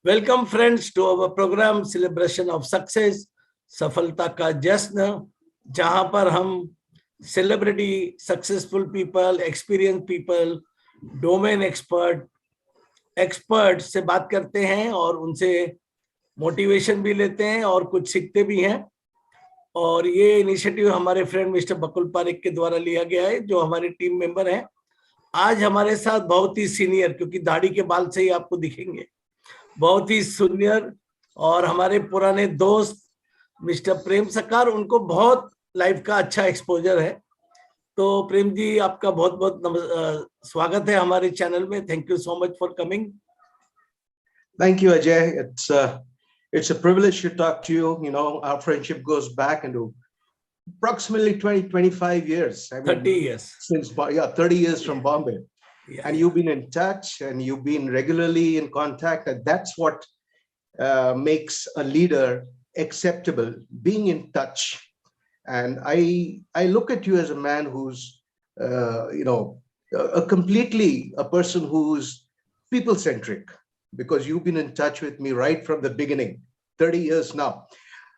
Welcome friends to our program celebration of success, सफलता का जश्न, जहां पर हम celebrity, successful people, experience people, domain expert से बात करते हैं और उनसे मोटिवेशन भी लेते हैं और कुछ सीखते भी हैं। और ये इनिशिएटिव हमारे फ्रेंड मिस्टर बकुल पारिक के द्वारा लिया गया है, जो हमारे टीम मेंबर हैं। आज हमारे साथ बहुत ही सीनियर, क्योंकि दाढ़ी के बाल से ही आपको दिखेंगे, बहुत ही सीनियर और हमारे पुराने दोस्त मिस्टर प्रेम सरकार। उनको बहुत लाइफ का अच्छा एक्सपोजर है। तो प्रेम जी, आपका बहुत बहुत स्वागत है हमारे चैनल में। Thank you so much for coming. Thank you, Ajay. It's a privilege to talk to you. You know, our friendship goes back into approximately 25 years. I mean, 30 years. Since 30 years from Bombay. And you've been in touch and you've been regularly in contact, and that's what makes a leader acceptable, being in touch. And I look at you as a man who's a person who's people-centric, because you've been in touch with me right from the beginning, 30 years now.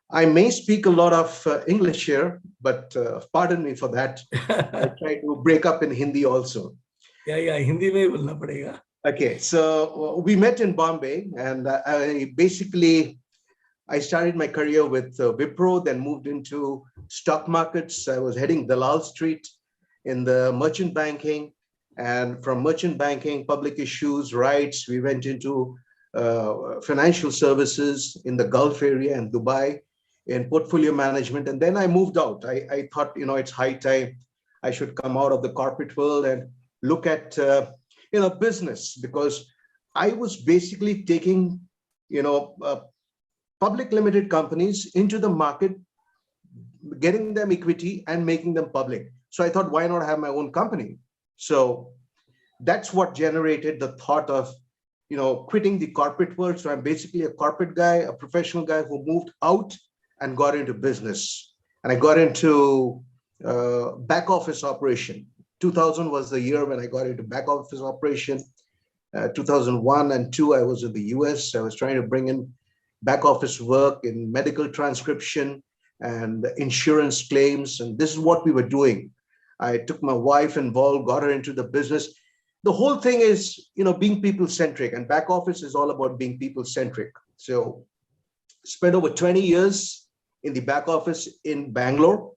I may speak a lot of English here, but pardon me for that. I try to break up in Hindi also. Yeah, Hindi में बोलना पड़ेगा. Okay, so we met in Bombay, and I started my career with Wipro, then moved into stock markets. I was heading Dalal Street in the merchant banking, and from merchant banking, public issues, rights, we went into financial services in the Gulf area and Dubai in portfolio management. And then I moved out. I thought, it's high time I should come out of the corporate world and look at business, because I was basically taking public limited companies into the market, getting them equity and making them public. So I thought, why not have my own company? So that's what generated the thought of quitting the corporate world. So I'm basically a corporate guy, a professional guy who moved out and got into business. And I got into back office operation. 2000 was the year when I got into back office operation. 2001 and 2, I was in the US. I was trying to bring in back office work in medical transcription and insurance claims. And this is what we were doing. I took my wife involved, got her into the business. The whole thing is, being people-centric, and back office is all about being people-centric. So spent over 20 years in the back office in Bangalore,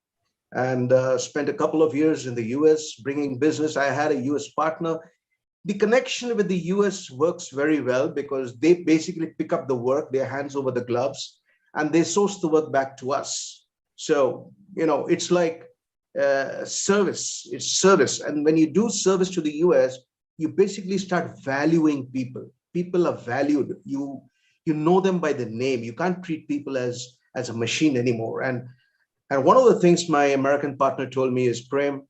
and spent a couple of years in the US bringing business. I had a US partner. The connection with the US works very well because they basically pick up the work, their hands over the gloves, and they source the work back to us. So, it's like service, it's service. And when you do service to the US, you basically start valuing people. People are valued. You know them by the name. You can't treat people as a machine anymore. And one of the things my American partner told me is, Prem,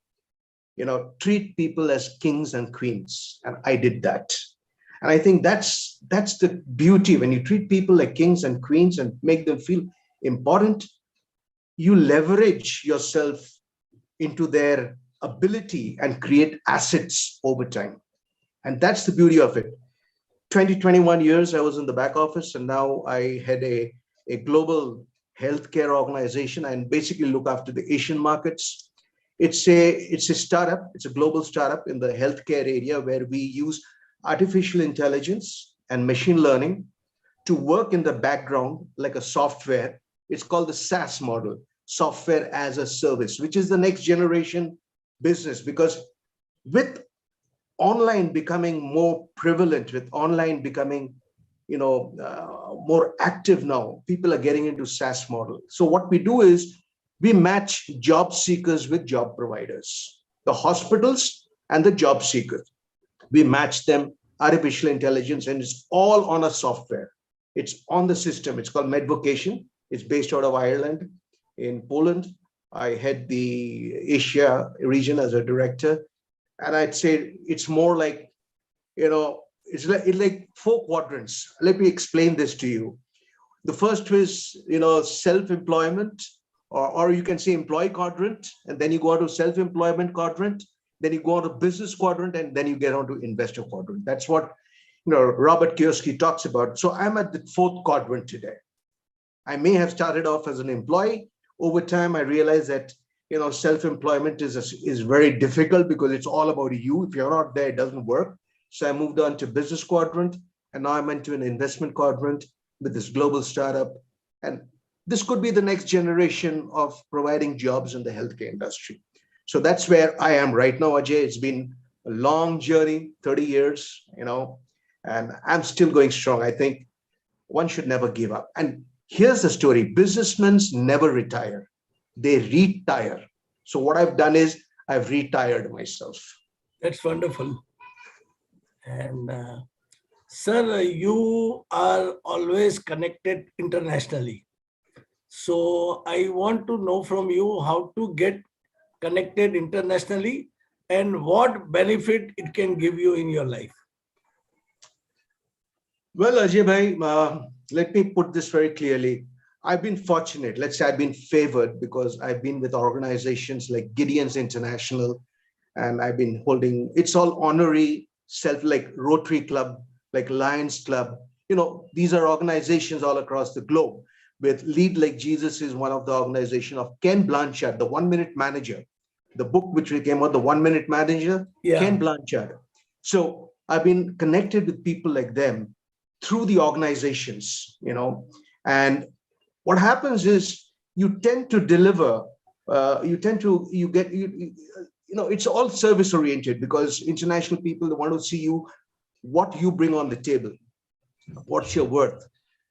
treat people as kings and queens. And I did that. And I think that's the beauty. When you treat people like kings and queens and make them feel important, you leverage yourself into their ability and create assets over time. And that's the beauty of it. 21 years I was in the back office, and now I head a global healthcare organization and basically look after the Asian markets. It's a startup. It's a global startup in the healthcare area where we use artificial intelligence and machine learning to work in the background like a software. It's called the SaaS model, software as a service, which is the next generation business, because with online becoming more prevalent, with online becoming more active now, people are getting into SaaS model. So what we do is we match job seekers with job providers, the hospitals and the job seekers. We match them, artificial intelligence, and it's all on a software. It's on the system. It's called Medvocation. It's based out of Ireland. In Poland, I head the Asia region as a director. And I'd say it's more like, it's like 4 quadrants. Let me explain this to you. The first is, self-employment, or you can say employee quadrant, and then you go on to self-employment quadrant, then you go on to business quadrant, and then you get on to investor quadrant. That's what Robert Kiyosaki talks about. So I'm at the fourth quadrant today. I may have started off as an employee. Over time, I realized that self-employment is very difficult because it's all about you. If you're not there, it doesn't work. So I moved on to business quadrant, and now I'm into an investment quadrant with this global startup. And this could be the next generation of providing jobs in the healthcare industry. So that's where I am right now, Ajay. It's been a long journey, 30 years, and I'm still going strong. I think one should never give up. And here's the story: businessmen never retire, they retire. So what I've done is I've retired myself. That's wonderful. And sir, you are always connected internationally. So I want to know from you how to get connected internationally and what benefit it can give you in your life. Well, Ajay bhai, let me put this very clearly. I've been fortunate. Let's say I've been favored because I've been with organizations like Gideon's International, and I've been holding, it's all honorary self, like Rotary Club, like Lions Club. These are organizations all across the globe. With Lead Like Jesus is one of the organization of Ken Blanchard, the 1 Minute Manager. The book which we came out, the 1 Minute Manager, Ken Blanchard. So I've been connected with people like them through the organizations, and what happens is you tend to deliver, it's all service oriented because international people want to see you, what you bring on the table, what's your worth.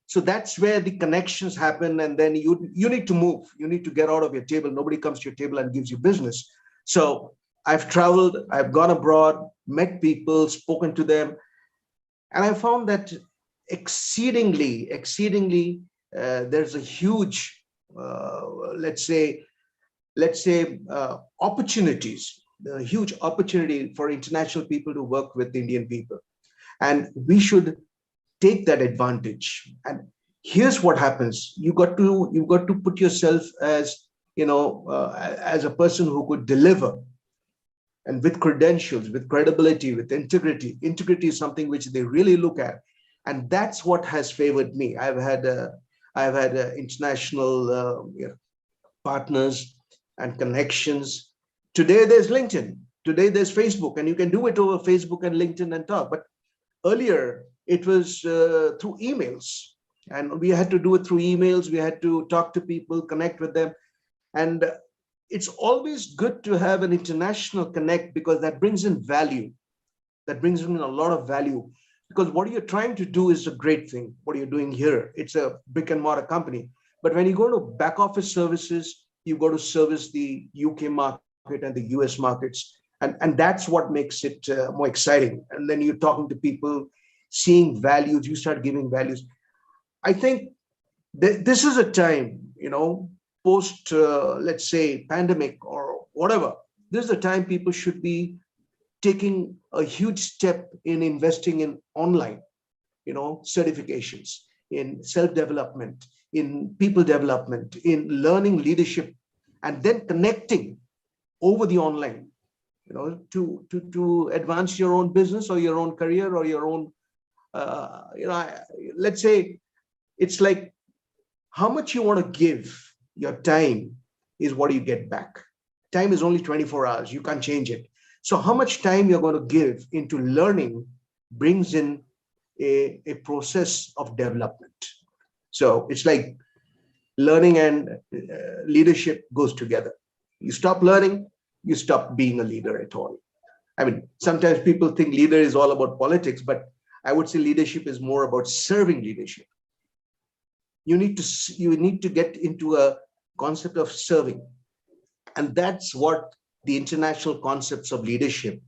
So that's where the connections happen. And then you need to move, you need to get out of your table. Nobody comes to your table and gives you business. So I've traveled, I've gone abroad, met people, spoken to them, and I found that exceedingly, there's a huge, let's say, opportunities, a huge opportunity for international people to work with Indian people, and we should take that advantage. And here's what happens: you got to put yourself as as a person who could deliver, and with credentials, with credibility, with integrity. Integrity is something which they really look at. And that's what has favored me. I've had international partners and connections. Today there's LinkedIn. Today there's Facebook, and you can do it over Facebook and LinkedIn and talk. But earlier it was through emails, and we had to do it through emails. We had to talk to people, connect with them, and it's always good to have an international connect because that brings in value. That brings in a lot of value. Because what you're trying to do is a great thing. What you're doing here, it's a brick and mortar company. But when you go to back office services, you go to service the UK market and the US markets. And that's what makes it more exciting. And then you're talking to people, seeing values, you start giving values. I think this is a time, post, let's say, pandemic or whatever. This is the time people should be taking a huge step in investing in online, certifications, in self-development, in people development, in learning leadership, and then connecting over the online, to advance your own business or your own career or your own, let's say, it's like how much you want to give your time is what you get back. Time is only 24 hours. You can't change it. So how much time you're going to give into learning brings in a process of development. So it's like learning and leadership goes together. You stop learning, you stop being a leader at all. I mean, sometimes people think leader is all about politics, but I would say leadership is more about serving leadership. You need to get into a concept of serving. And that's what the international concepts of leadership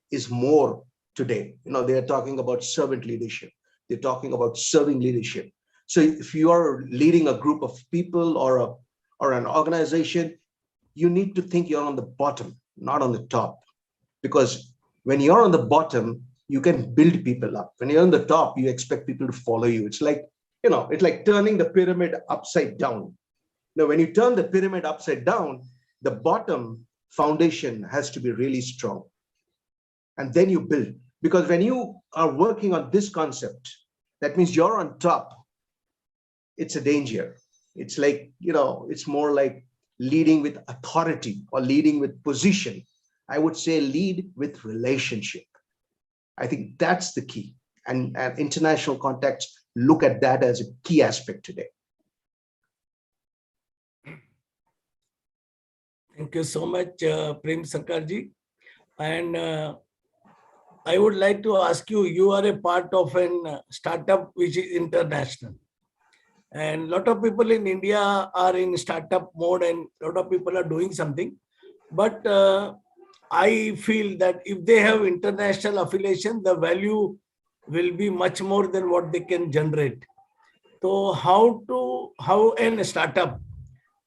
is more today. They are talking about servant leadership. They're talking about serving leadership. So if you are leading a group of people or an organization, you need to think you're on the bottom, not on the top. Because when you're on the bottom, you can build people up. When you're on the top, you expect people to follow you. It's like, it's like turning the pyramid upside down. Now, when you turn the pyramid upside down, the bottom foundation has to be really strong. And then you build. Because when you are working on this concept, that means you're on top. It's a danger. It's like, it's more like leading with authority or leading with position. I would say lead with relationship. I think that's the key. And international contacts look at that as a key aspect today. Thank you so much, Prem Sarkar ji. And I would like to ask you, you are a part of an startup which is international. And a lot of people in India are in startup mode and a lot of people are doing something. But I feel that if they have international affiliation, the value will be much more than what they can generate. So how a startup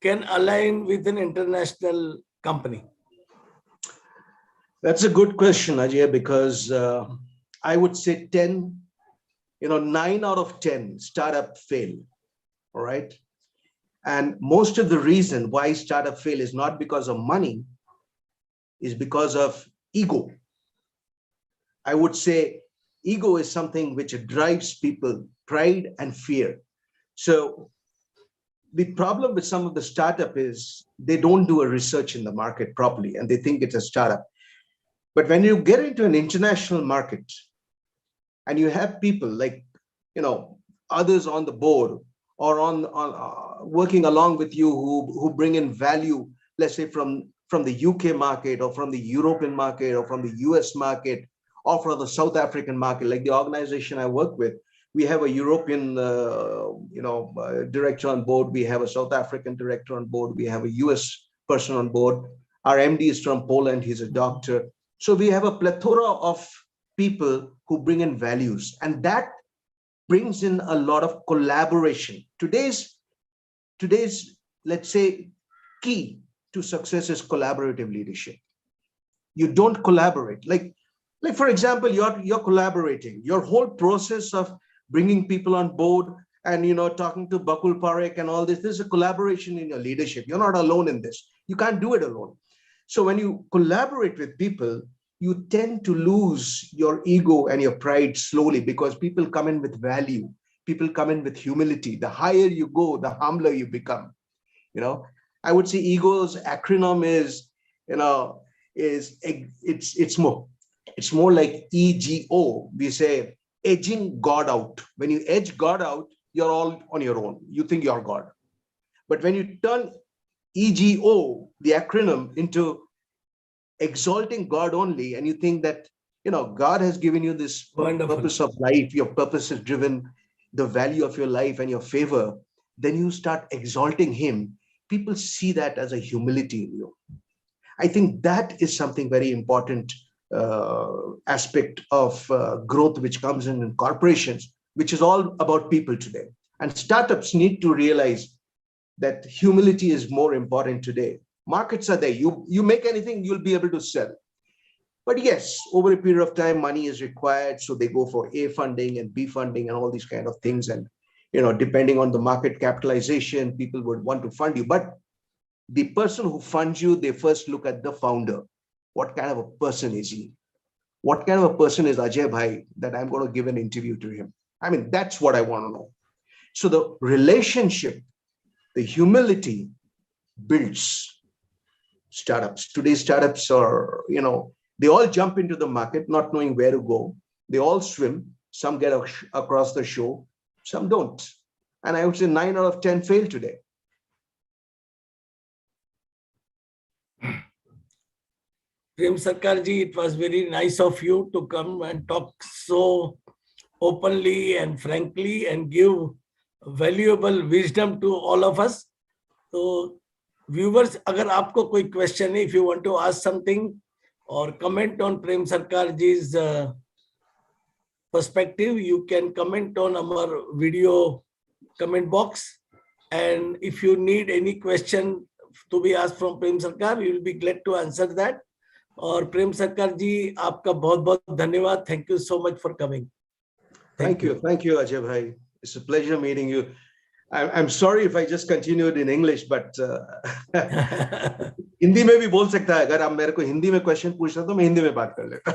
can align with an international company? That's a good question, Ajay, because I would say 9 out of 10 startup fail. All right. And most of the reason why startup fail is not because of money, is because of ego. I would say ego is something which drives people, pride and fear. So the problem with some of the startup is they don't do a research in the market properly and they think it's a startup. But when you get into an international market and you have people like, others on the board or on working along with you who bring in value, let's say from the UK market or from the European market or from the US market or from the South African market, like the organization I work with, we have a European director on board, we have a South African director on board, we have a US person on board. Our MD is from Poland, he's a doctor. So we have a plethora of people who bring in values, and that brings in a lot of collaboration. Today's, let's say, key to success is collaborative leadership. You don't collaborate. Like for example, you're collaborating. Your whole process of bringing people on board and, talking to Bakul Parekh and all this, there's a collaboration in your leadership. You're not alone in this. You can't do it alone. So when you collaborate with people, you tend to lose your ego and your pride slowly, because people come in with value. People come in with humility. The higher you go, the humbler you become. I would say ego's acronym is, it's more like EGO. We say edging God out. When you edge God out, you're all on your own. You think you're God. But when you turn EGO, the acronym, into exalting God only, and you think that, God has given you this Wonderful purpose of life, your purpose is driven the value of your life and your favor, then you start exalting him. People see that as a humility in you. I think that is something very important aspect of growth which comes in corporations, which is all about people today. And startups need to realize that humility is more important today. Markets are there. You make anything, you'll be able to sell. But yes, over a period of time, money is required. So they go for A funding and B funding and all these kind of things. And, depending on the market capitalization, people would want to fund you. But the person who funds you, they first look at the founder. What kind of a person is he? What kind of a person is Ajay Bhai that I'm going to give an interview to him? I mean, that's what I want to know. So the relationship, the humility builds startups. Today's startups are, they all jump into the market not knowing where to go. They all swim. Some get across the shore, some don't. And I would say 9 out of 10 fail today. Prem Sarkar ji, it was very nice of you to come and talk so openly and frankly and give valuable wisdom to all of us. So viewers, agar aapko koi question hai, if you want to ask something or comment on Prem Sarkar ji's perspective, you can comment on our video comment box. And if you need any question to be asked from Prem Sarkar, we will be glad to answer that. और प्रेम सरकार जी, आपका बहुत बहुत धन्यवाद. Thank you so much for coming. Thank you, Ajay bhai. It's a pleasure meeting you. I'm sorry if I just continued in English, but Hindi में भी बोल सकता है. अगर आप मेरे को हिंदी में क्वेश्चन पूछना तो मैं हिंदी में बात कर लेता.